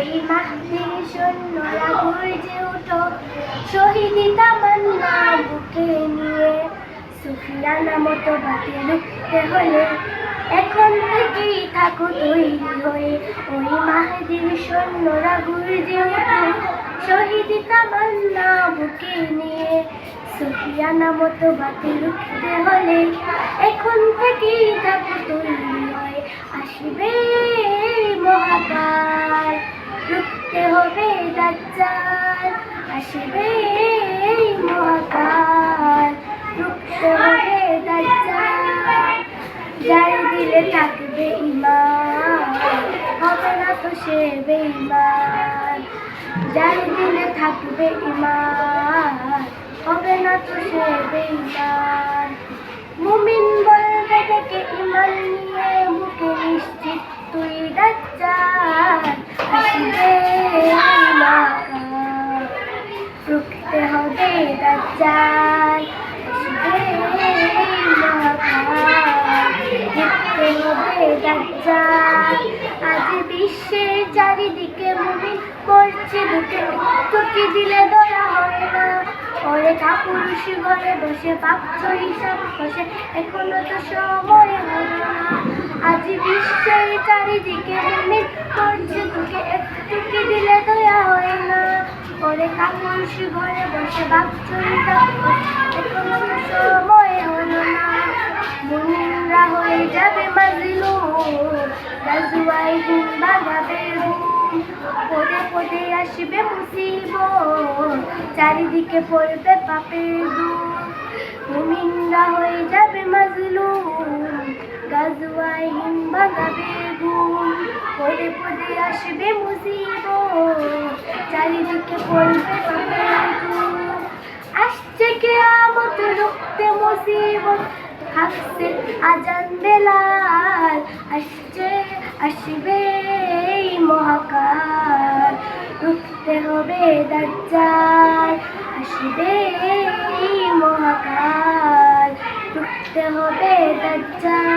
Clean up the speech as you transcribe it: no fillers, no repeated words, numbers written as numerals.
ওই মাহদির সৈন্যরা গর্জে উঠো, শহীদি তামান্না বুকে নিয়ে। সুফিয়ানা মতো বাতি রুখতে হলে এখন থেকেই থাকো তৈরি হয়ে। ওই মাহদির সৈন্যরা গর্জে উঠো, শহীদি তামান্না বুকে নিয়ে। সুফিয়ানা মতো বাতি রুখতে হলে এখন থেকেই থাকো তৈরি হয়ে। আসবে মহাকাল, রুখতে হবে দাজ্জাল। আসবে মহাকাল, রুখতে হবে দাজ্জাল। যার দিলে থাকবে ঈমান, হবে না তো সে বেঈমান। যার দিলে থাকবে ঈমান, হবে না তো সে বেঈমান। মুমিন বলবে ডেকে ঈমান নিয়ে, বুকে নিশ্চিত তুই দাজ্জাল। আসবে মহাকাল, রুখতে হবে দাজ্জাল। আসবে মহাকাল, রুখতে হবে দাজ্জাল। আজ বিশ্বের চারিদিকে মুমিন মরছে বুকে, একটু কি দিলে দয়া হয় না? ওরে কাপুরুষ ঘরে বসে ভাবছো হিসাব বসে, এখনো তো সময় হলো না। আজ বিশ্বের চারিদিকে মুমিন মরছে বুকে, একটু কি দিলে দয়া হয় না? ওরে কাপুরুষ ঘরে বসে ভাবছো হিসাব বসে, এখনো তো সময় হলো না। মুমিনরা হয়ে যাবে মাজলুম, গাজওয়ায় দিন ভাগাবে ঘুম। পদে পদে আসবে মুসিবত, চারিদিকে পড়বে পাপের দুঃখ। মুমিনরা হয়ে যাবে মাজলুম, গাজওয়ায় দিন ভাগাবে ঘুম। পদে পদে আসবে মুসিবত, চারিদিকে পড়বে পাপের দুঃখ। আসছে কিয়ামত, রুখতে মুসিবত, হাসছে আজান বেলাল। আসবে মহাকাল, রুখতে হবে দাজ্জাল। আসবে মহাকাল, রুখতে হবে দাজ্জাল।